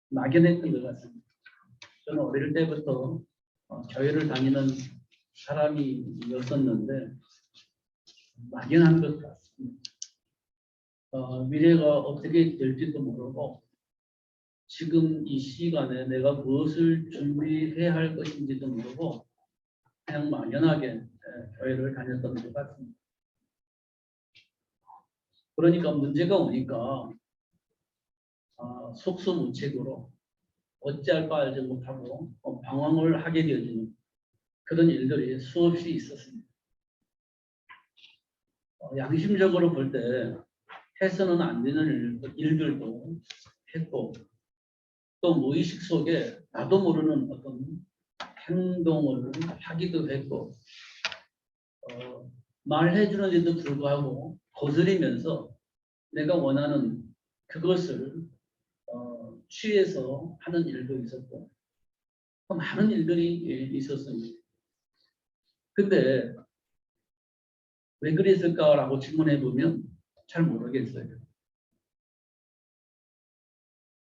막연했던 것 같습니다. 저는 어릴 때부터 교회를 다니는 사람이었었는데 막연한 것 같습니다. 미래가 어떻게 될지도 모르고 지금 이 시간에 내가 무엇을 준비해야 할 것인지도 모르고 그냥 막연하게 교회를 다녔던 것 같습니다. 그러니까 문제가 오니까 속수무책으로 어찌할 바 알지 못하고 방황을 하게 되어지는 그런 일들이 수없이 있었습니다. 양심적으로 볼 때 해서는 안 되는 일들도 했고 또 무의식 속에 나도 모르는 어떤 행동을 하기도 했고 말해주는데도 불구하고 거스리면서 내가 원하는 그것을 취해서 하는 일도 있었고 많은 일들이 있었습니다. 근데 왜 그랬을까라고 질문해 보면 잘 모르겠어요.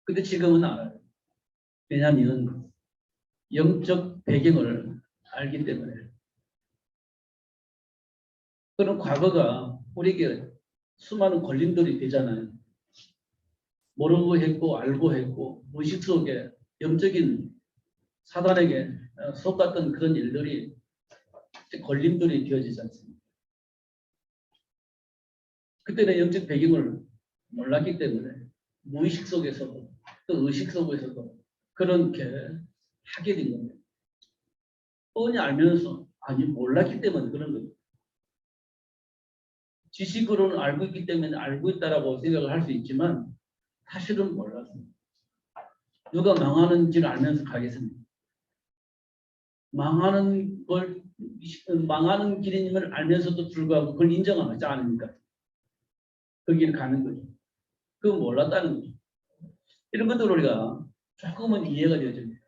근데 지금은 알아요. 왜냐하면 영적 배경을 알기 때문에. 그런 과거가 우리에게 수많은 걸림돌이 되잖아요. 모르고 했고 알고 했고 무의식 속에 영적인 사단에게 속았던 그런 일들이 걸림돌이 되어지지 않습니까? 그때는 영적 배경을 몰랐기 때문에 무의식 속에서도 또 의식 속에서도 그렇게 하게 된 겁니다. 뻔히 알면서 아니 몰랐기 때문에 그런 겁니다. 지식으로는 알고 있기 때문에 알고 있다라고 생각을 할 수 있지만 사실은 몰랐습니다. 누가 망하는지를 알면서 가겠습니다. 망하는 길임을 알면서도 불구하고 그걸 인정하지 않으니까 그 길을 가는 거죠. 그건 몰랐다는 거죠. 이런 것들 우리가 조금은 이해가 되어집니다.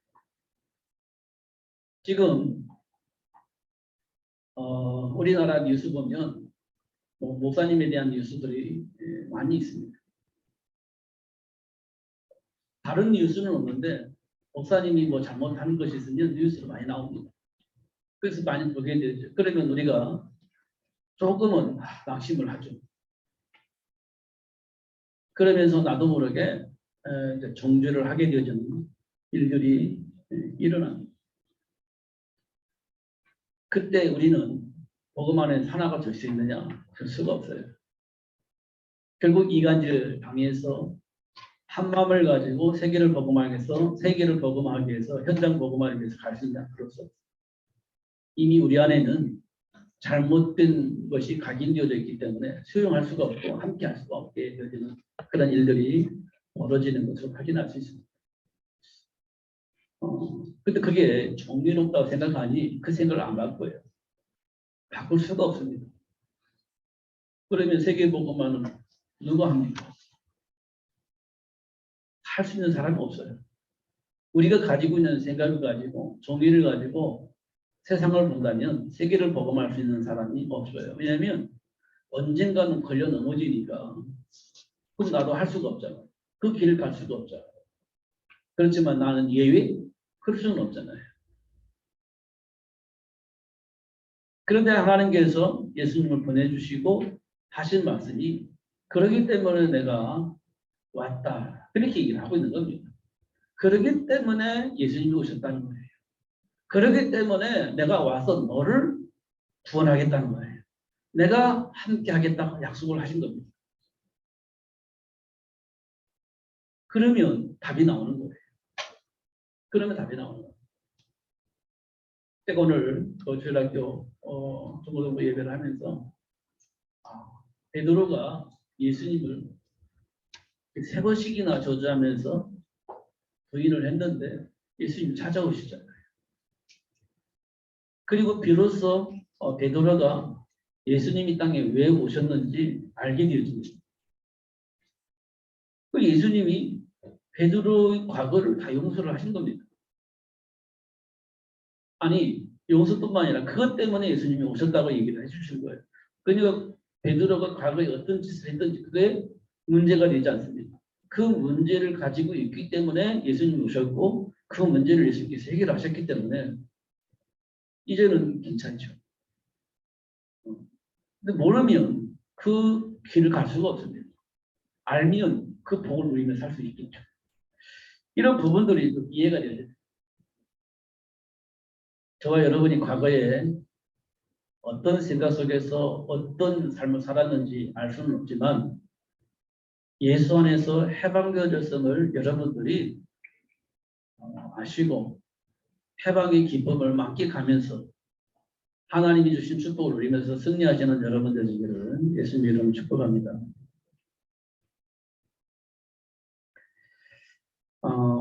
지금 우리나라 뉴스 보면 목사님에 대한 뉴스들이 많이 있습니다. 다른 뉴스는 없는데 목사님이 잘못하는 것이 있으면 뉴스로 많이 나옵니다. 그래서 많이 보게 되죠. 그러면 우리가 조금은 낙심을 하죠. 그러면서 나도 모르게 정죄를 하게 되어지는 일들이 일어납니다. 그때 우리는 복음 안에 하나가 될 수 있느냐? 될 수가 없어요. 결국 이간질을 당해서 한 마음을 가지고 세계를 복음하기 위해서 현장 복음하기 위해서 갈 수 있냐? 그럴 수 없어요. 이미 우리 안에는 잘못된 것이 각인되어져 있기 때문에 수용할 수가 없고 함께 할 수가 없게 되어지는 그런 일들이 벌어지는 것을 확인할 수 있습니다. 근데 그게 정의롭다고 생각하니 그 생각을 안 바꿔요. 바꿀 수가 없습니다. 그러면 세계복음화는 누가 합니까? 할 수 있는 사람이 없어요. 우리가 가지고 있는 생각을 가지고 정의를 가지고 세상을 본다면 세계를 복음할 수 있는 사람이 없어요. 왜냐하면 언젠가는 걸려 넘어지니까 그럼 나도 할 수가 없잖아요. 그 길을 갈 수가 없잖아요. 그렇지만 나는 예외? 그럴 수는 없잖아요. 그런데 하나님께서 예수님을 보내주시고 하신 말씀이 그러기 때문에 내가 왔다. 그렇게 얘기를 하고 있는 겁니다. 그러기 때문에 예수님이 오셨다는 거예요. 그러기 때문에 내가 와서 너를 구원하겠다는 거예요. 내가 함께 하겠다고 약속을 하신 겁니다. 그러면 답이 나오는 거예요. 그러면 답이 나오는 거예요. 제가 오늘 주일학교 중고등부 예배를 하면서 베드로가 예수님을 3번씩이나 저주하면서 부인을 했는데 예수님이 찾아오시잖아요. 그리고 비로소 베드로가 예수님이 땅에 왜 오셨는지 알게 되어집니다. 그 예수님이 베드로의 과거를 다 용서를 하신 겁니다. 아니 용서뿐만 아니라 그것 때문에 예수님이 오셨다고 얘기를 해주신 거예요. 그러니까 베드로가 과거에 어떤 짓을 했든지 그게 문제가 되지 않습니다. 그 문제를 가지고 있기 때문에 예수님이 오셨고 그 문제를 예수님께서 해결하셨기 때문에 이제는 괜찮죠. 근데 모르면 그 길을 갈 수가 없습니다. 알면 그 복을 누리며 살 수 있겠죠. 이런 부분들이 이해가 돼야 돼요. 저와 여러분이 과거에 어떤 생각 속에서 어떤 삶을 살았는지 알 수는 없지만 예수 안에서 해방되어졌음을 여러분들이 아시고 해방의 기쁨을 만끽하면서 하나님이 주신 축복을 누리면서 승리하시는 여러분들 되기를 예수님 이름으로 축복합니다.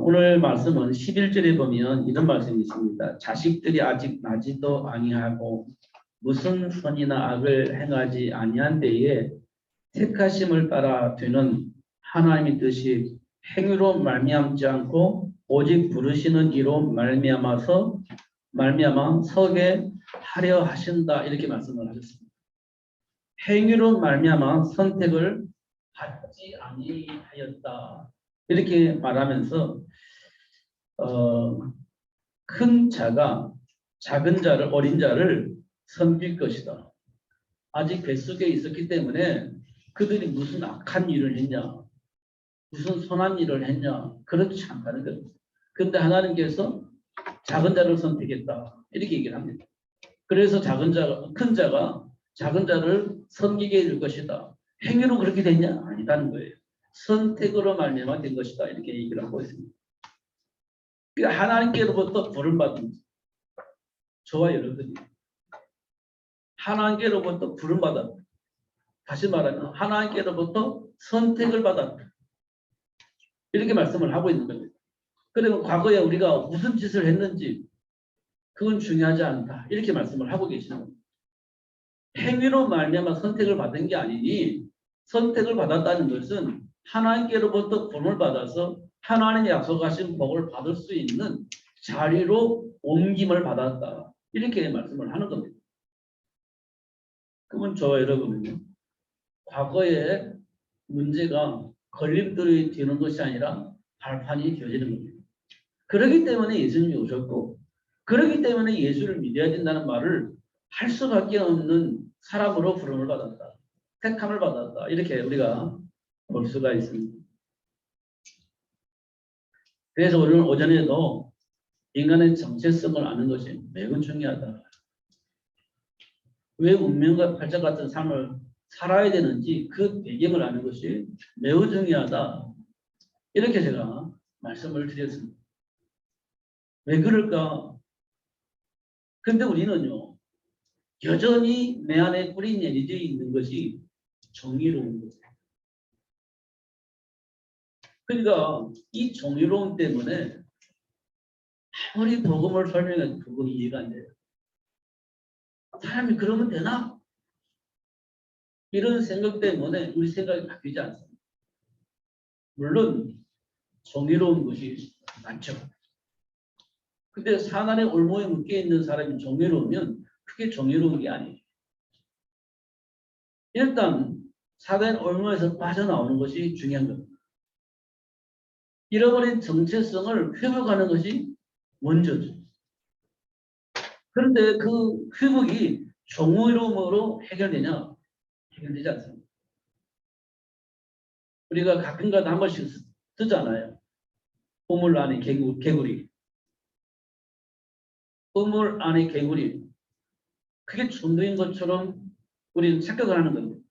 오늘 말씀은 11절에 보면 이런 말씀이 있습니다. 자식들이 아직 나지도 아니하고 무슨 선이나 악을 행하지 아니한 때에 택하심을 따라 되는 하나님의 뜻이 행위로 말미암지 않고 오직 부르시는 이로 말미암아 서게 하려 하신다 이렇게 말씀을 하셨습니다. 행위로 말미암아 선택을 받지 아니하였다 이렇게 말하면서 큰 자가 작은 자를 어린 자를 섬길 것이다. 아직 뱃속에 있었기 때문에 그들이 무슨 악한 일을 했냐 무슨 선한 일을 했냐 그렇지 않다는 거예요. 그런데 하나님께서 작은 자를 선택했다 이렇게 얘기를 합니다. 그래서 큰 자가 작은 자를 섬기게 해줄 것이다. 행위로 그렇게 됐냐? 아니다는 거예요. 선택으로 말미암아 된 것이다 이렇게 얘기를 하고 있습니다. 그러니까 하나님께로부터 부름받은 저와 여러분이 하나님께로부터 부름받았다. 다시 말하면 하나님께로부터 선택을 받았다. 이렇게 말씀을 하고 있는 겁니다. 그리고 과거에 우리가 무슨 짓을 했는지 그건 중요하지 않다. 이렇게 말씀을 하고 계시는 겁니다. 행위로 말미암아 선택을 받은 게 아니니 선택을 받았다는 것은 하나님께로부터 구원을 받아서 하나님이 약속하신 복을 받을 수 있는 자리로 옮김을 받았다. 이렇게 말씀을 하는 겁니다. 그러면 저와 여러분은요. 과거의 문제가 걸림돌이 되는 것이 아니라 발판이 되어지는 겁니다. 그렇기 때문에 예수님이 오셨고 그렇기 때문에 예수를 믿어야 된다는 말을 할 수밖에 없는 사람으로 부름을 받았다. 택함을 받았다. 이렇게 우리가 볼 수가 있습니다. 그래서 오늘 오전에도 인간의 정체성을 아는 것이 매우 중요하다. 왜 운명과 팔자 같은 삶을 살아야 되는지 그 배경을 아는 것이 매우 중요하다. 이렇게 제가 말씀을 드렸습니다. 왜 그럴까? 근데 우리는요. 여전히 내 안에 뿌리 내리져 있는 것이 정의로운 거예요. 그러니까 이 정의로움 때문에 아무리 복음을 설명해도 그건 이해가 안 돼요. 사람이 그러면 되나? 이런 생각 때문에 우리 생각이 바뀌지 않습니다. 물론 정의로운 것이 많죠. 근데 사단의 올무에 묶여 있는 사람이 정의로우면 그게 정의로운 게 아니에요. 일단 사단의 올무에서 빠져나오는 것이 중요한 겁니다. 잃어버린 정체성을 회복하는 것이 먼저죠. 그런데 그 회복이 정의로움으로 해결되냐? 해결되지 않습니다. 우리가 가끔가다 한 번씩 쓰잖아요. 우물 안에 개구리. 우물 안에 개구리. 그게 정도인 것처럼 우리는 착각을 하는 겁니다.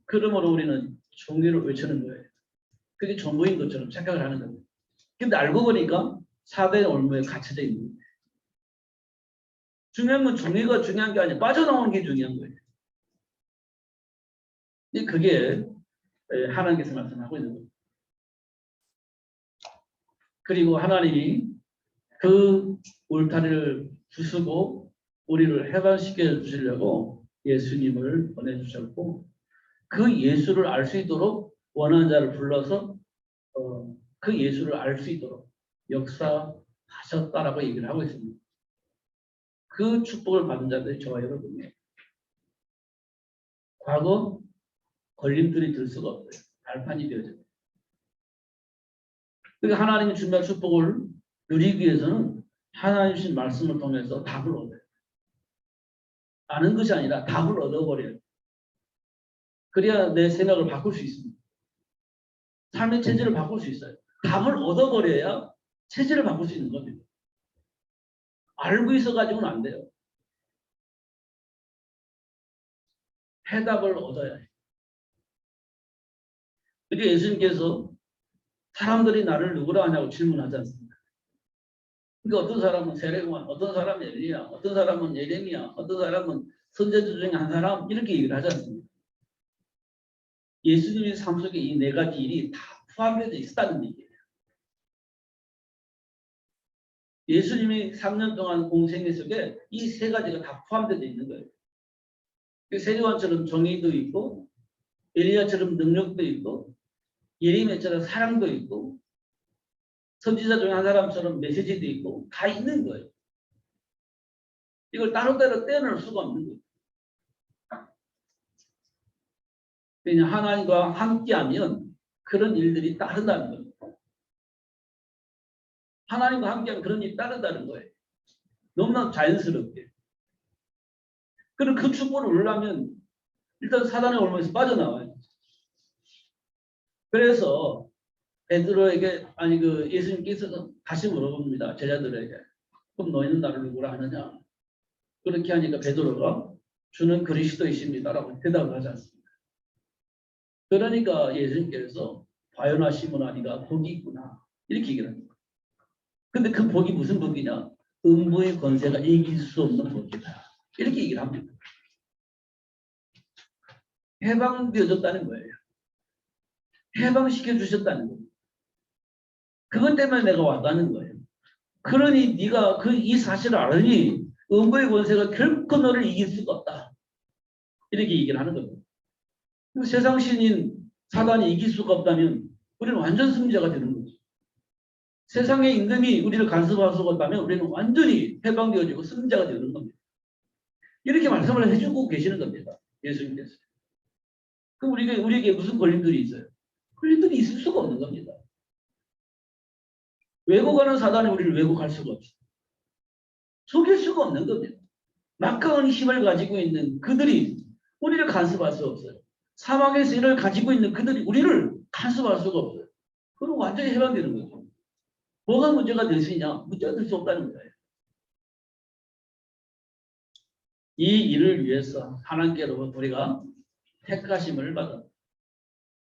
그러므로 우리는 정의를 외치는 거예요. 그게 전부인 것처럼 착각을 하는 겁니다. 근데 알고 보니까 사대의 올무에 갇혀져 있는 거예요. 중요한 건 정의가 중요한 게 아니라 빠져나오는 게 중요한 거예요. 그게 하나님께서 말씀하고 있는 거예요. 그리고 하나님이 그 울타리를 부수고 우리를 해방시켜 주시려고 예수님을 보내주셨고 그 예수를 알 수 있도록 원하는 자를 불러서 그 예수를 알 수 있도록 역사하셨다라고 얘기를 하고 있습니다. 그 축복을 받은 자들이 저와 여러분이에요. 과거 걸림돌이 들 수가 없어요. 발판이 되어졌어요. 그러니까 하나님이 준비한 축복을 누리기 위해서는 하나님 주신 말씀을 통해서 답을 얻어요. 아는 것이 아니라 답을 얻어버려요. 그래야 내 생각을 바꿀 수 있습니다. 삶의 체질을 바꿀 수 있어요. 답을 얻어버려야 체질을 바꿀 수 있는 겁니다. 알고 있어가지고는 안 돼요. 해답을 얻어야 해요. 그러니까 예수님께서 사람들이 나를 누구라 하냐고 질문하지 않습니까? 그러니까 어떤 사람은 세례요한, 어떤 사람은 엘리야, 어떤 사람은 예레미야, 어떤 사람은 선지자 중에 한 사람 이렇게 얘기를 하지 않습니까? 예수님의 삶 속에 이 네 가지 일이 다 포함되어 있었다는 얘기예요. 예수님이 3년 동안 공생애 속에 이 세 가지가 다 포함되어 있는 거예요. 세례요한처럼 정의도 있고 엘리야처럼 능력도 있고 예레미야처럼 사랑도 있고 선지자 중에 한 사람처럼 메시지도 있고 다 있는 거예요. 이걸 따로따로 떼어낼 수가 없는 거예요. 그냥 하나님과 함께하면 그런 일들이 따른다는 거예요. 하나님과 함께하면 그런 일이 따른다는 거예요. 너무나 자연스럽게. 그럼 그 축복을 얻으려면 일단 사단의 올무에서 빠져나와요. 그래서 베드로에게 예수님께서 다시 물어봅니다. 제자들에게. 그럼 너희는 나를 누구라 하느냐? 그렇게 하니까 베드로가 주는 그리스도이십니다라고 대답을 하지 않습니다. 그러니까 예수님께서 과연아 시몬아 네가 복이 있구나 이렇게 얘기를 합니다. 근데 그 복이 무슨 복이냐? 음부의 권세가 이길 수 없는 복이다. 이렇게 얘기를 합니다. 해방되어졌다는 거예요. 해방시켜 주셨다는 거예요. 그것 때문에 내가 왔다는 거예요. 그러니 네가 이 사실을 알으니 음부의 권세가 결코 너를 이길 수가 없다. 이렇게 얘기를 하는 겁니다. 세상 신인 사단이 이길 수가 없다면 우리는 완전 승리자가 되는 거죠. 세상의 임금이 우리를 간섭할 수가 없다면 우리는 완전히 해방되어지고 승리자가 되는 겁니다. 이렇게 말씀을 해주고 계시는 겁니다. 예수님께서. 그럼 우리에게 무슨 걸림돌이 있어요? 걸림돌이 있을 수가 없는 겁니다. 왜곡하는 사단이 우리를 왜곡할 수가 없어요. 속일 수가 없는 겁니다. 막강한 힘을 가지고 있는 그들이 우리를 간섭할 수 없어요. 사망의 세를 가지고 있는 그들이 우리를 간섭할 수가 없어요. 그럼 완전히 해방되는 거죠. 뭐가 문제가 될 수 있냐? 문제가 될 수 없다는 거예요. 이 일을 위해서 하나님께로부터 우리가 택하심을 받아.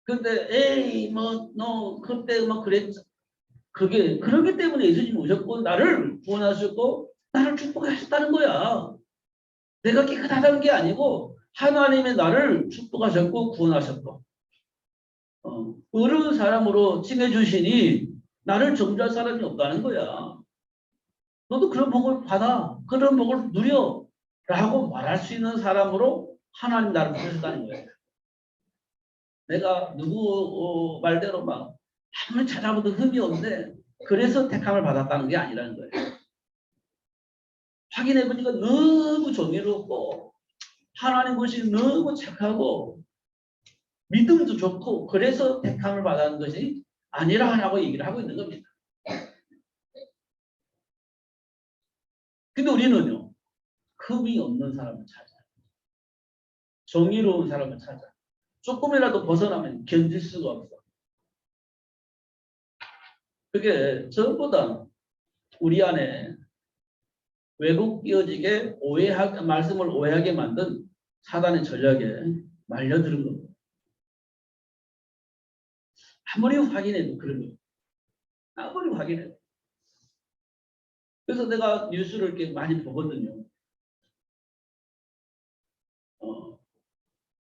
근데 에이 너 그때 그랬죠. 그러기 때문에 예수님이 오셨고 나를 구원하셨고 나를 축복하셨다는 거야. 내가 깨끗하다는 게 아니고 하나님의 나를 축복하셨고 구원하셨고 어려운 사람으로 칭해주시니 나를 정죄할 사람이 없다는 거야. 너도 그런 복을 받아. 그런 복을 누려. 라고 말할 수 있는 사람으로 하나님 나를 부르셨다는 거예요. 내가 누구 말대로 막 아무리 찾아봐도 흠이 없는데 그래서 택함을 받았다는 게 아니라는 거예요. 확인해보니까 너무 정의롭고 하나님 것이 너무 착하고 믿음도 좋고 그래서 택함을 받은 것이 아니라고 얘기를 하고 있는 겁니다. 근데 우리는요. 흠이 없는 사람을 찾아. 정의로운 사람을 찾아. 조금이라도 벗어나면 견딜 수가 없어. 그게 전부 다 우리 안에 왜곡되어지게 말씀을 오해하게 만든 사단의 전략에 말려드는 겁니다. 아무리 확인해도 그런 거예요. 아무리 확인해도. 그래서 내가 뉴스를 이렇게 많이 보거든요.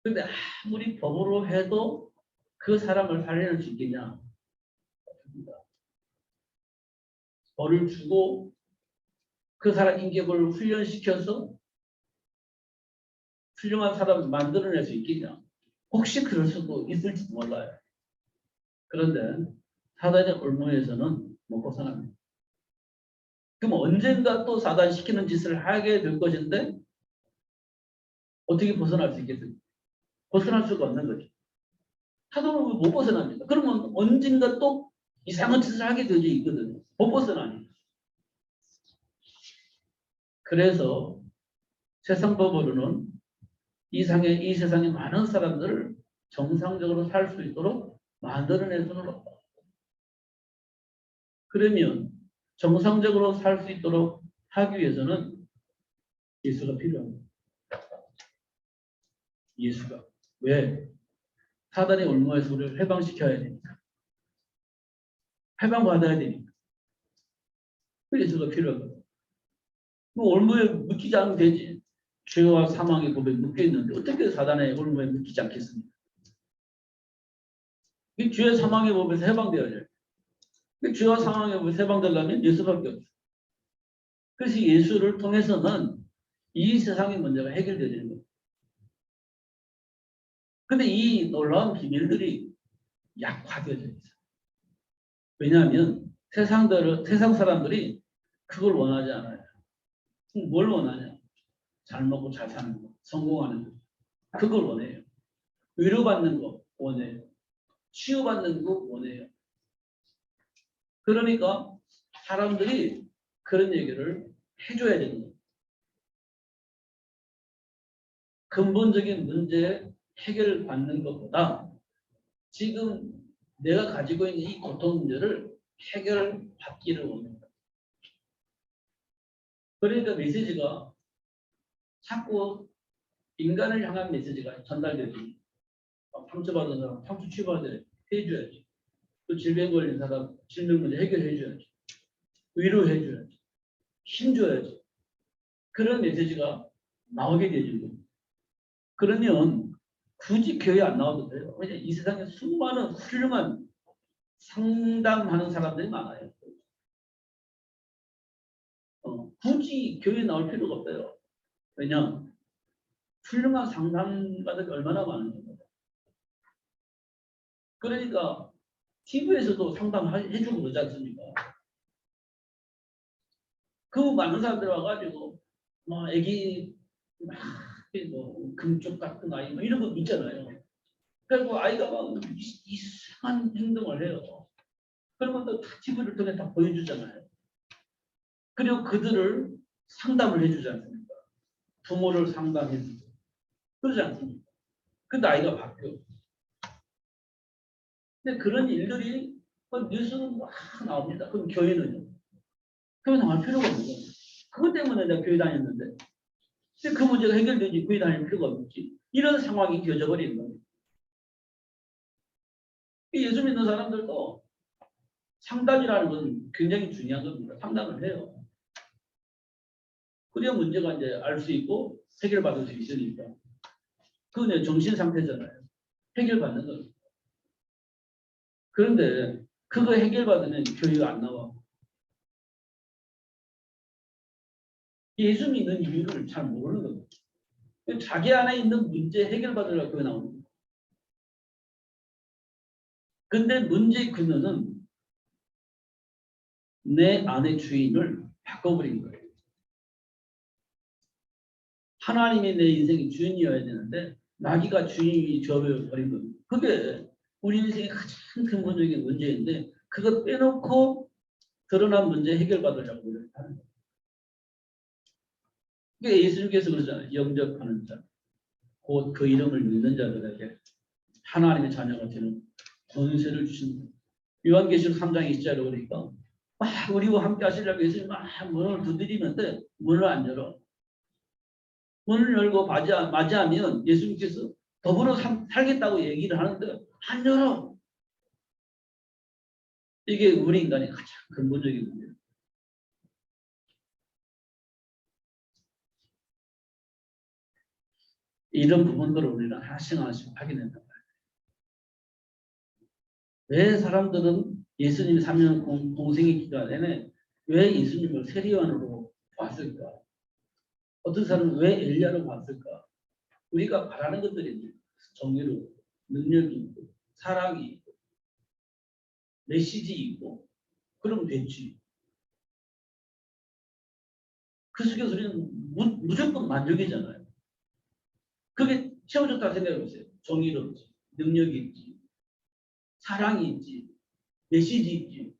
근데 아무리 법으로 해도 그 사람을 살려낼 수 있겠냐? 벌을 주고 그 사람 인격을 훈련시켜서 훌륭한 사람을 만들어낼 수 있겠냐? 혹시 그럴 수도 있을지 몰라요. 그런데 사단의 올무에서는 못 벗어납니다. 그럼 언젠가 또 사단 시키는 짓을 하게 될 것인데 어떻게 벗어날 수 있겠습니까? 벗어날 수가 없는 거죠. 사단은 못 벗어납니다. 그러면 언젠가 또 이상한 짓을 하게 되어 있거든요. 법보선 아니에요. 그래서 세상법으로는 이 세상의 많은 사람들을 정상적으로 살 수 있도록 만들어낼 수는 없다. 그러면 정상적으로 살 수 있도록 하기 위해서는 예수가 필요합니다. 예수가. 왜? 사단의 올무에서 우리를 해방시켜야 되니까. 해방받아야 되니까. 그 예수가 필요하거든요. 올무에 묶이지 않으면 되지. 죄와 사망의 법에 묶여 있는데 어떻게 사단의 올무에 묶이지 않겠습니까? 이 죄와 사망의 법에서 해방되어야죠. 죄와 사망의 법에서 해방되려면 예수밖에 없어요. 그래서 예수를 통해서는 이 세상의 문제가 해결되는 거예요. 근데 이 놀라운 비밀들이 약화되어져 있어요. 왜냐하면 세상 사람들이 그걸 원하지 않아요. 뭘 원하냐? 잘 먹고 잘 사는 거, 성공하는 거. 그걸 원해요. 위로받는 거 원해요. 치유받는 거 원해요. 그러니까 사람들이 그런 얘기를 해줘야 되는 거예요. 근본적인 문제 해결을 받는 것보다 지금 내가 가지고 있는 이 고통 문제를 해결받기를 원합니다. 그러니까 메시지가 자꾸 인간을 향한 메시지가 전달되지. 상처받은 사람, 상처 치유받아야 해줘야지. 또 질병 걸린 사람, 질병 문제 해결해줘야지. 위로해줘야지. 힘줘야지. 그런 메시지가 나오게 되는 거예요. 그러면 굳이 교회 안 나와도 돼요. 왜냐하면 이 세상에 수많은 훌륭한 상담하는 사람들이 많아요. 굳이 교회에 나올 필요가 없어요. 왜냐? 훌륭한 상담가들이 얼마나 많은가. 그러니까 TV에서도 상담해주고 그러지 않습니까? 그 많은 사람들 와가지고 뭐 애기 뭐 금쪽 같은 아이 뭐 이런 거 있잖아요. 그리고 아이가 막 이상한 행동을 해요. 그러면 또 TV를 통해 다 보여주잖아요. 그리고 그들을 상담을 해주지 않습니까? 부모를 상담해주고 그러지 않습니까? 근데 아이가 바뀌어. 근데 그런 일들이 뉴스는 막 나옵니다. 그럼 교회는요? 교회 나갈 필요가 없는 거예요. 그것 때문에 내가 교회 다녔는데 근데 그 문제가 해결되지 교회 다닐 필요가 없지. 이런 상황이 되어져버리는 거예요. 예수 믿는 사람들도 상담이라는 건 굉장히 중요한 겁니다. 상담을 해요. 그래야 문제가 이제 알 수 있고 해결받을 수 있으니까. 그건 정신 상태잖아요. 해결받는 거예요. 그런데 그거 해결받으면 교회가 안 나와. 예수 믿는 이유를 잘 모르는 겁니다. 자기 안에 있는 문제 해결받으려고 교회 나오는 거예요. 근데 문제의 근원은 내 안의 주인을 바꿔버린 거예요. 하나님이 내 인생의 주인이어야 되는데 마귀가 주인이 되어버린 겁니다. 그게 우리 인생의 가장 근본적인 문제인데 그거 빼놓고 드러난 문제 해결받으려고 하는 거예요. 그게 예수님께서 그러잖아요. 영접하는 자, 곧 그 이름을 믿는 자들에게 하나님의 자녀가 되는 권세를 주신다. 요한계시록 3장 20절에 그러니까 막 우리와 함께 하시려고 예수님 막 문을 두드리는데 문을 안 열어. 문을 열고 맞이하면 예수님께서 더불어 살겠다고 얘기를 하는데 안 열어. 이게 우리 인간의 가장 근본적인 문제예요. 이런 부분들을 우리는 하나씩 확인한단 말이에요. 왜 사람들은 예수님 3년 공생의 기간 내내 왜 예수님을 세리요한으로 봤을까? 어떤 사람은 왜 엘리야로 봤을까? 우리가 바라는 것들이 정의로 능력이 있고 사랑이 있고 메시지 있고 그러면 됐지. 그 속에서 우리는 무조건 만족이잖아요. 그게 채워졌다 생각해 보세요. 정의롭지, 능력이 있지, 사랑이 있지. 메시지 있지.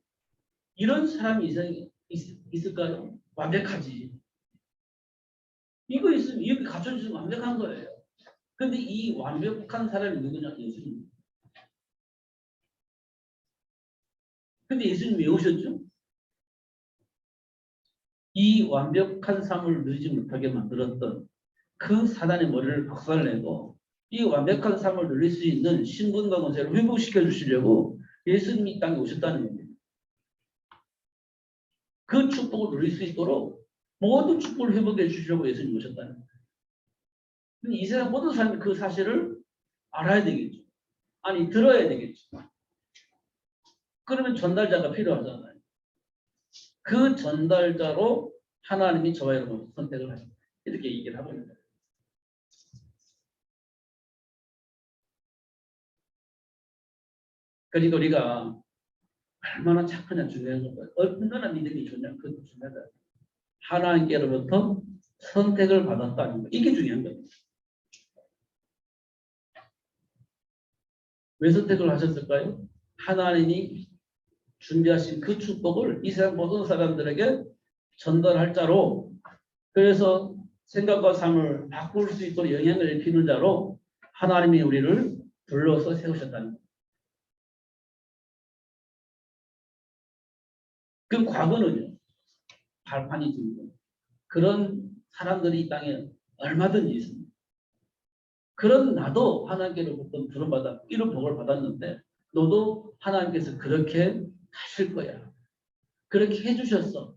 이런 사람이 있을까요? 완벽하지. 이거 있으면 이렇게 갖춰주면 완벽한 거예요. 근데 이 완벽한 사람이 누구냐? 예수님. 근데 예수님 왜 오셨죠? 이 완벽한 삶을 누리지 못하게 만들었던 그 사단의 머리를 박살내고 이 완벽한 삶을 누릴 수 있는 신분과 권세를 회복시켜 주시려고 예수님이 이 땅에 오셨다는 겁니다. 그 축복을 누릴 수 있도록 모든 축복을 회복해 주시려고 예수님이 오셨다는 겁니다. 이 세상 모든 사람이 그 사실을 알아야 되겠죠. 아니 들어야 되겠죠. 그러면 전달자가 필요하잖아요. 그 전달자로 하나님이 저와 여러분을 선택을 하십니다. 이렇게 얘기를 하고 있는 거예요. 그러니까 우리가 얼마나 착하냐 중요한 거예요. 얼마나 믿음이 좋냐 그것도 중요하다. 하나님께로부터 선택을 받았다는 거 이게 중요한 거예요. 왜 선택을 하셨을까요? 하나님이 준비하신 그 축복을 이 세상 모든 사람들에게 전달할 자로 그래서 생각과 삶을 바꿀 수 있도록 영향을 입히는 자로 하나님이 우리를 불러서 세우셨다는 거예요. 그 과거는요. 발판이 줍니다. 그런 사람들이 이 땅에 얼마든지 있습니다. 그런 나도 하나님께로부터 부름받아 이런 복을 받았는데 너도 하나님께서 그렇게 하실 거야. 그렇게 해주셨어.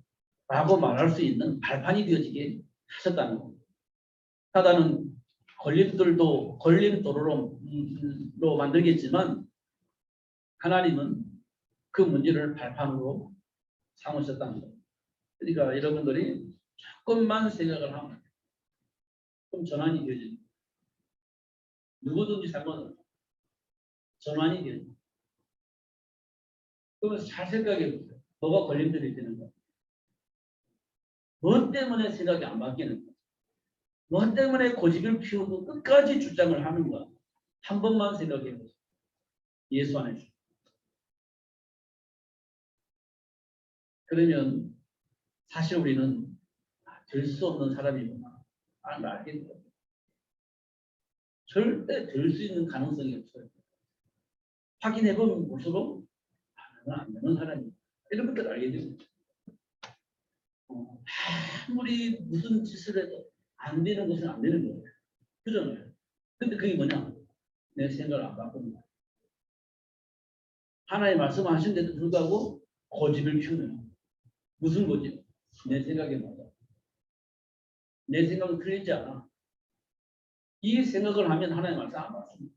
라고 말할 수 있는 발판이 되어지게 하셨다는 겁니다. 사단은 걸림돌로 만들겠지만 하나님은 그 문제를 발판으로 삼으셨다는 겁니다. 그러니까 여러분들이 조금만 생각을 하면 좀 전환이 되어집니다. 누구든지 상관없어요. 전환이 되어집니다. 그러면서 잘 생각해 보세요. 뭐가 걸림돌이 되는 거야? 뭐 때문에 생각이 안 바뀌는 거야? 뭐 때문에 고집을 피우고 끝까지 주장을 하는 거야? 한 번만 생각해 보세요. 예수 안에서. 그러면 사실 우리는 될 수 없는 사람이구나. 알게 돼요. 절대 될 수 있는 가능성이 없어요. 확인해보면 볼수록 나는 안 되는 사람이야. 이런 것들을 알게 됩니다. 아무리 무슨 짓을 해도 안 되는 것은 안 되는 거예요. 그잖아요. 근데 그게 뭐냐? 내 생각을 안 바꾸는 거야. 하나님 말씀하신데도 불구하고 고집을 피우는 무슨 고집? 내 생각에 맞아. 내 생각은 틀리지 않아. 이 생각을 하면 하나님 말씀 안 받습니다.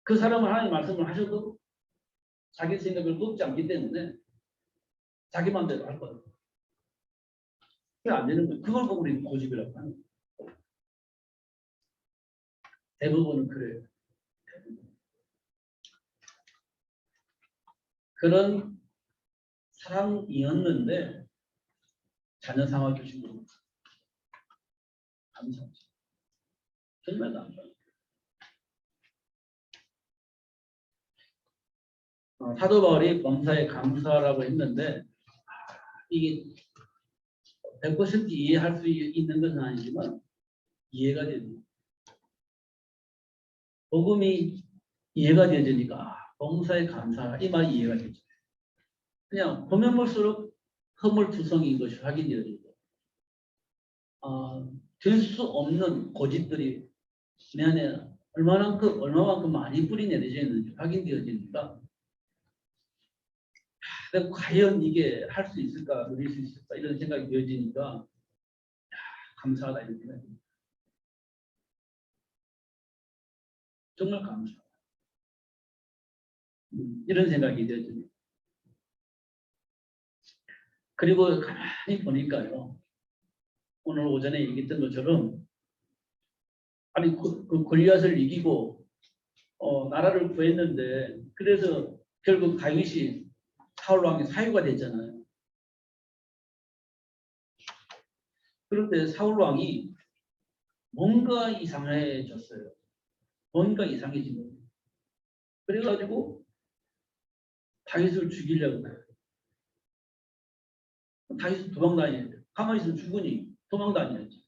그 사람은 하나님 말씀을 하셔도 자기 생각을 꺾지 않기 때문에 자기 마음대로 할 거예요. 그게 안 되는 거예요. 그걸 보고 우리는 고집이라고 하는 거예요. 대부분은 그래요. 그런 사람이었는데 자녀 삼아 주신 분 감사합니다. 정말 감사합니다. 사도 바울이 범사에 감사라고 했는데 이게 100% 이해할 수 있는 것은 아니지만 이해가 됩니다. 복음이 이해가 되어지니까 범사에 감사 이 말이 이해가 되죠. 그냥 보면 볼수록 허물투성인 것이 확인되어지고 될 수 없는 고집들이 내 안에 얼마만큼 많이 뿌리 내려져 있는지 확인되어지니까 과연 이게 할 수 있을까 누릴 수 있을까 이런 생각이 되어지니까 감사하다 이런 생각이 듭니다. 정말 감사하다. 이런 생각이 되어집니다. 그리고 가만히 보니까요. 오늘 오전에 얘기했던 것처럼 아니 그 골리앗을 이기고 나라를 구했는데 그래서 결국 다윗이 사울 왕의 사유가 됐잖아요. 그런데 사울 왕이 뭔가 이상해졌어요. 뭔가 이상해진 거예요. 그래가지고 다윗을 죽이려고 해요. 다윗은 도망 다녀야 돼요. 가만히 있으면 죽으니 도망 다녀야지.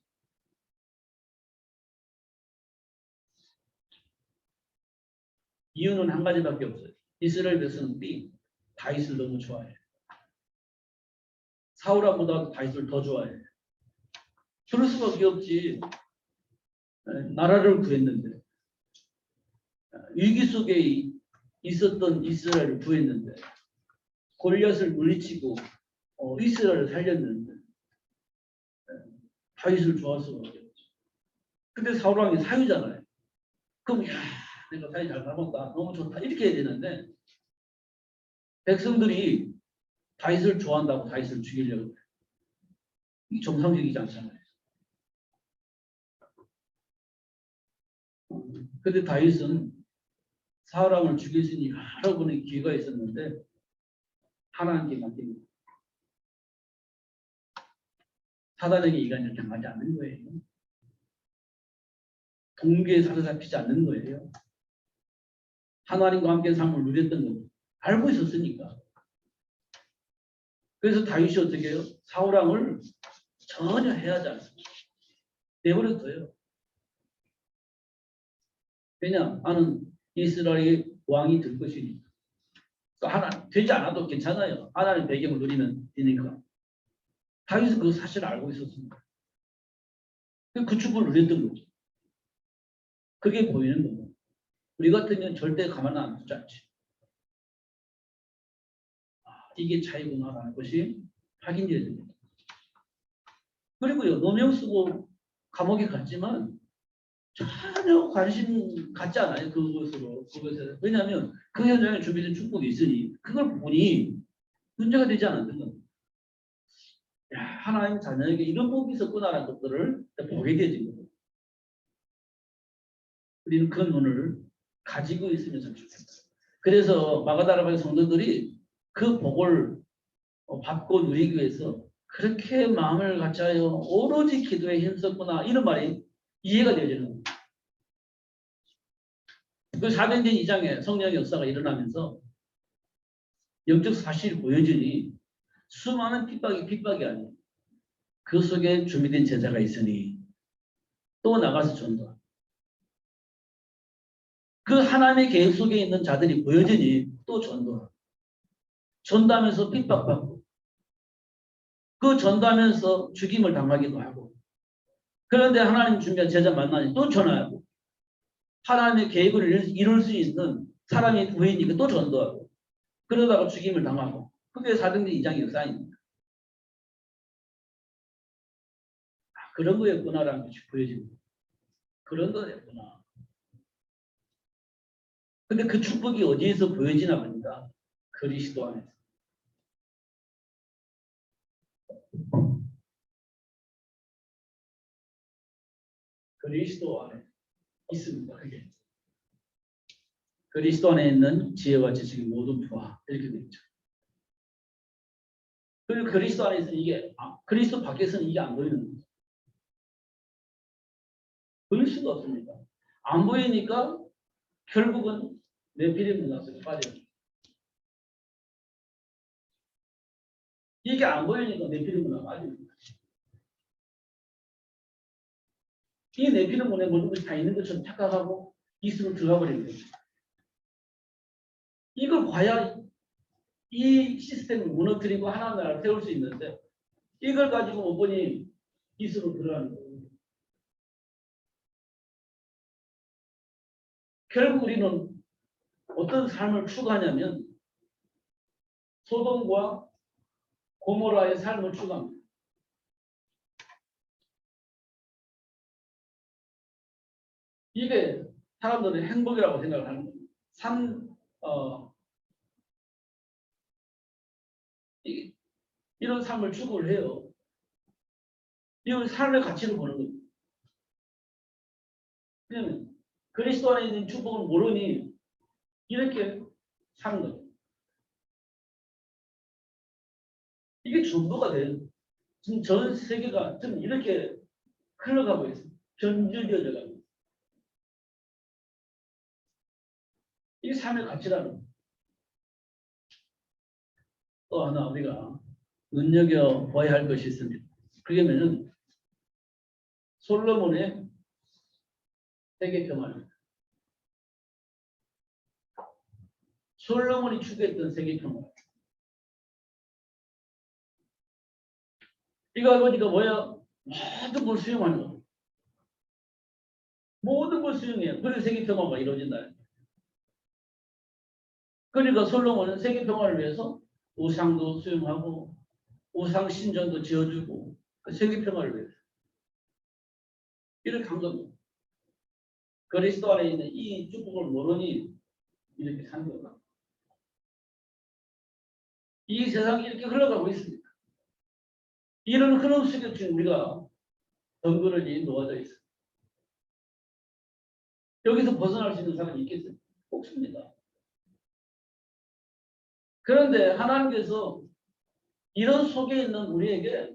이유는 한 가지밖에 없어요. 이스라엘 백성들이 다윗을 너무 좋아해요. 사울보다 다윗을 더 좋아해요. 그럴 수밖에 없지. 나라를 구했는데 위기 속에 있었던 이스라엘을 구했는데 골리앗을 물리치고 이스라엘을 살렸는데 다윗을 좋아할 수가 없죠. 근데 사울 왕이 사유잖아요. 그럼 야 내가 다윗 잘 닮았다. 너무 좋다. 이렇게 해야 되는데 백성들이 다윗을 좋아한다고 다윗을 죽이려고 해요. 이게 정상적이지 않잖아요. 근데 다윗은 사울 왕을 죽일 수 있는 여러 번의 기회가 있었는데 하나님께 맡깁니다. 사단에게 이간을 당하지 않는 거예요. 동기에 사로잡히지 않는 거예요. 하나님과 함께 삶을 누렸던 거 알고 있었으니까. 그래서 다윗이 어떻게 해요? 사울 왕을 전혀 해하지 않습니다. 내버려둬요. 왜냐? 나는 이스라엘의 왕이 될 것이니까. 하나 되지 않아도 괜찮아요. 하나님 배경을 누리면 되니까. 다윗은 그 사실을 알고 있었습니다. 그 축복을 누렸던 거죠. 그게 보이는 거고. 우리 같으면 절대 가만 안 두지 않지. 이게 차이구나라는 것이 확인되어집니다. 그리고요, 누명 쓰고 감옥에 갔지만 전혀 관심 갖지 않아요. 그것에. 왜냐하면 그 현장에 준비된 축복이 있으니 그걸 보니 문제가 되지 않는 겁니다. 야, 하나님 자녀에게 이런 복이 있었구나라는 것들을 보게 되지. 우리는 그 눈을 가지고 있으면 참 좋겠다. 그래서 마가다라바의 성도들이 그 복을 받고 누리기 위해서 그렇게 마음을 갖춰요. 오로지 기도에 힘썼구나. 이런 말이 이해가 되어지는 겁니다. 그 사도행전 2장에 성령의 역사가 일어나면서 영적 사실이 보여지니 수많은 핍박이 아니에요. 그 속에 준비된 제자가 있으니 또 나가서 전도하고 그 하나님의 계획 속에 있는 자들이 보여지니 또 전도하고 전도하면서 핍박받고 그 전도하면서 죽임을 당하기도 하고 그런데 하나님 준비한 제자 만나니 또 전화하고 하나님의 계획을 이룰 수 있는 사람이 보이니까 또 전도하고 그러다가 죽임을 당하고 그게 사도행전 2장의 역사입니다. 그런 거였구나라는 것이 보여집니다. 그런 거였구나. 근데 그 축복이 어디에서 보여지나 보니까 그리스도 안에서. 그리스도 안에 있습니다. 그게. 그리스도 안에 있는 지혜와 지식이 모두 부하 이렇게 되어 있죠. 그리고 그리스도 안에 있으면 이게 그리스도 밖에서는 이게 안 보이는 거죠. 보일 수가 없습니다. 안 보이니까 결국은 네피림 문화 속에 빠져요. 이게 안 보이니까 네피림 문화가 빠집니다. 이 네피림 문화에 모든 것이 다 있는 것처럼 착각하고 이스로 들어가 버리는 거죠. 이걸 봐야 이 시스템을 무너뜨리고 하나님 나라를 세울 수 있는데 이걸 가지고 못 보니 이스로 들어가는 거예요. 결국 우리는 어떤 삶을 추구하냐면 소돔과 고모라의 삶을 추구합니다. 이게 사람들은 행복이라고 생각을 하는 겁니다. 이런 삶을 추구를 해요. 이런 삶의 가치를 보는 겁니다. 그냥 그리스도 안에 있는 축복을 모르니 이렇게 사는 거죠. 이게 전부가 돼요. 지금 전 세계가 좀 이렇게 흘러가고 있어요. 변질되어져 가고 있어요. 이게 삶의 가치라는 거예요. 또 하나 우리가 눈여겨봐야 할 것이 있습니다. 그게 뭐냐면 솔로몬의 세계평화입니다. 솔로몬이 추구했던 세계평화. 이거 보니까 뭐야? 모든 걸 수용하는 거. 모든 걸 수용해요. 그래서 세계평화가 이루어진다. 그러니까 솔로몬은 세계평화를 위해서 우상도 수용하고 우상 신전도 지어주고 세계평화를 위해서 이렇게 한 겁니다. 그리스도 안에 있는 이 축복을 모르니 이렇게 사는 겁니다. 이 세상이 이렇게 흘러가고 있습니다. 이런 흐름 속에 지금 우리가 덩그러니 놓아져 있습니다. 여기서 벗어날 수 있는 사람이 있겠어요? 없습니다. 그런데 하나님께서 이런 속에 있는 우리에게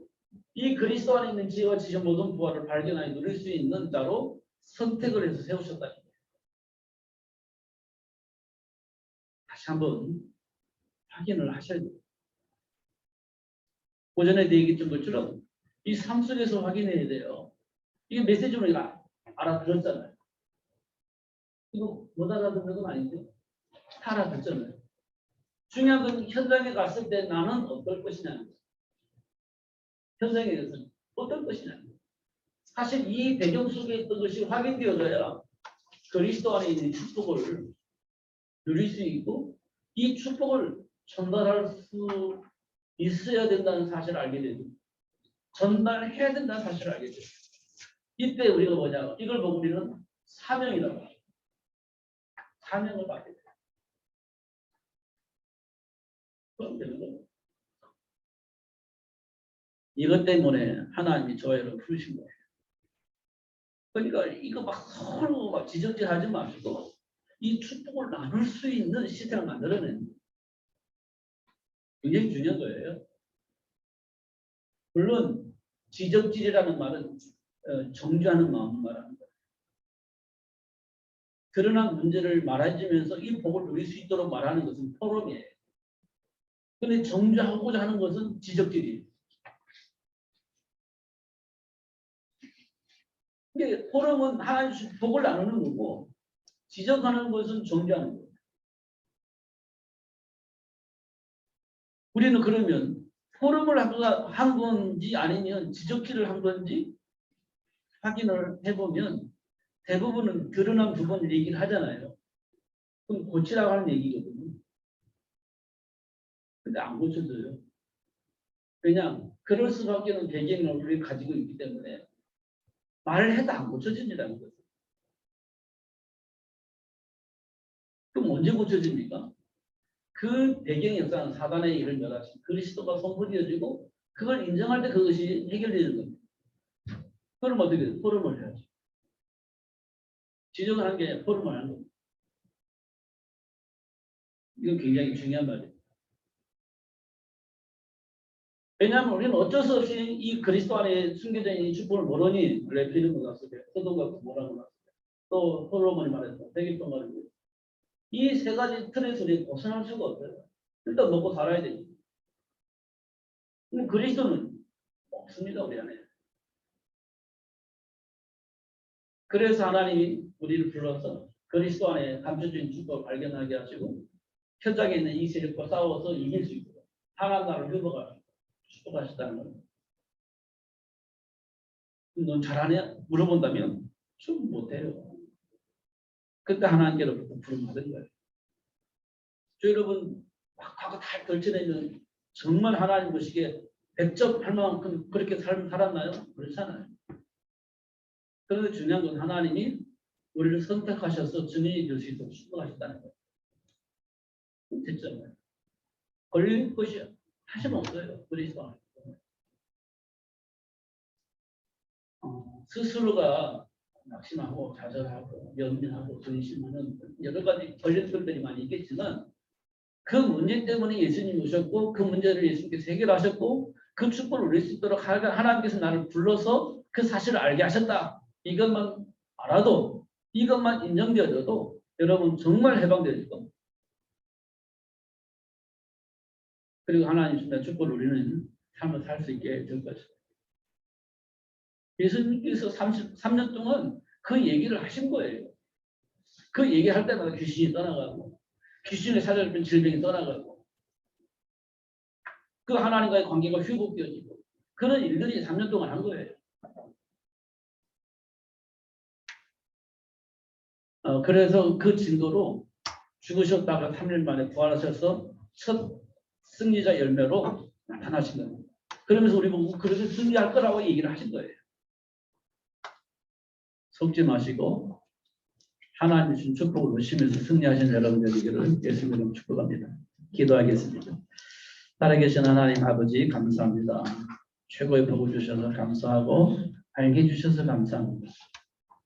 이 그리스도 안에 있는 지혜와 지식 모든 부활을 발견하여 누릴 수 있는 자로 선택을 해서 세우셨다. 다시 한번 확인을 하셔야 돼요. 오전에 얘기했던 것처럼 이 삶 속에서 확인해야 돼요. 이게 메시지로 우리가 알아들었잖아요. 이거 못 알아듣는 건 아닌데 다 알아듣잖아요. 중요한 건 현장에 갔을 때 나는 어떨 것이냐는 거예요. 현장에 가서 어떨 것이냐는 거예요. 사실 이 배경 속에 있던 것이 확인되어져야 그리스도 안에 있는 축복을 누릴 수 있고 이 축복을 전달할 수 있어야 된다는 사실을 알게 되고 전달해야 된다는 사실을 알게 돼요. 이때 우리가 뭐냐? 이걸 보고 우리는 사명이라고 해요. 사명을 받게 돼요. 그럼 되는 거예요. 이것 때문에 하나님이 저희를 부르신 거예요. 그러니까 이거 막 서로 막 지적질하지 마시고 이 축복을 나눌 수 있는 시스템을 만들어내는 거예요. 굉장히 중요한 거예요. 물론 지적질이라는 말은 정죄하는 마음을 말하는 거예요. 드러난 문제를 말해주면서 이 복을 누릴 수 있도록 말하는 것은 포럼이에요. 그런데 정죄하고자 하는 것은 지적질이에요. 근데 포럼은 하나님 복을 나누는 거고 지적하는 것은 정죄하는 거예요. 우리는 그러면 포럼을 한 건지 아니면 지적질을 한 건지 확인을 해보면 대부분은 드러난 부분을 얘기를 하잖아요. 그럼 고치라고 하는 얘기거든요. 근데 안 고쳐져요. 그냥 그럴 수밖에 없는 배경을 우리가 가지고 있기 때문에 말을 해도 안 고쳐진다는 거죠. 그럼 언제 고쳐집니까? 그 배경의 역사는 사단의 일을 멸하신 그리스도가 선포되어지고 그걸 인정할 때 그것이 해결되는 겁니다. 그럼 어떻게 해요? 포럼을 해야죠. 지적을 하는 게 아니라 포럼을 하는 겁니다. 이건 굉장히 중요한 말이에요. 왜냐하면 우리는 어쩔 수 없이 이 그리스도 안에 숨겨져 있는 이 축복을 모르니 레피는 것 같습니다. 서도가 뭐라고 나왔습니다. 또 솔로몬이 말했던 세계평화를 위해 이 세 가지 틀에서 우리 벗어날 수가 없어요. 일단 먹고 살아야 되지. 근데 그리스도는 없습니다, 우리 안에. 그래서 하나님이 우리를 불러서 그리스도 안에 감춰진 축복을 발견하게 하시고 현장에 있는 이 세력과 싸워서 이길 수 있도록 하나님 나라를 회복하시고 축복하셨다는 겁니다. 넌 잘하냐? 물어본다면 좀 못해요. 그때 하나님께로부터 부름 받은 거예요. 여러분 막 하고 다 걸쳐내는 정말 하나님 보시기에 100점 할 만큼 그렇게 살았나요? 그렇잖아요. 그런데 중요한 건 하나님이 우리를 선택하셔서 증인이 될 수 있도록 축복하셨다는 거예요. 됐잖아요. 걸릴 것이 사실 없어요. 그리스도 안에. 스스로가 낙심하고 좌절하고 연민하고 근심하는 여러 가지 걸릴 것들이 많이 있겠지만 그 문제 때문에 예수님이 오셨고 그 문제를 예수님께서 해결하셨고 그 축복을 누릴 수 있도록 하나님께서 나를 불러서 그 사실을 알게 하셨다. 이것만 알아도 이것만 인정되어져도 여러분 정말 해방될 겁니다. 그리고 하나님 주신 축복을 우리는 삶을 살 수 있게 될 것입니다. 예수님께서 33년 동안 그 얘기를 하신 거예요. 그 얘기할 때마다 귀신이 떠나가고 귀신의 사자를 질병이 떠나가고 그 하나님과의 관계가 회복되어지고 그런 일들이 3년 동안 한 거예요. 그래서 그 진도로 죽으셨다가 3일 만에 부활하셔서 첫 승리자 열매로 나타나신 겁니다. 그러면서 우리 보고 그렇게 승리할 거라고 얘기를 하신 거예요. 속지 마시고 하나님 주신 축복을 누리시면서 승리하신 여러분들 되기를 예수님으로 축복합니다. 기도하겠습니다. 살아계신 하나님 아버지 감사합니다. 최고의 복을 주셔서 감사하고 알게 해주셔서 감사합니다.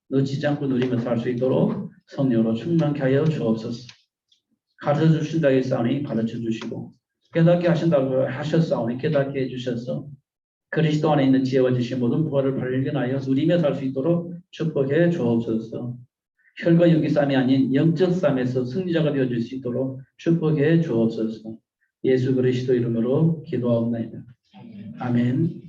놓치지 않고 누리며 살 수 있도록 성령으로 충만케 하여 주옵소서. 가르쳐 주신다 했사오니 가르쳐 주시고 깨닫게 하신다고 하셨사오니 깨닫게 해주셔서 그리스도 안에 있는 지혜와 지식 모든 부활을 발견하여 누리며 살 수 있도록 축복해 주옵소서. 혈과 육의 싸움이 아닌 영적 싸움에서 승리자가 되어줄 수 있도록 축복해 주옵소서. 예수 그리스도 이름으로 기도하옵나이다. 아멘.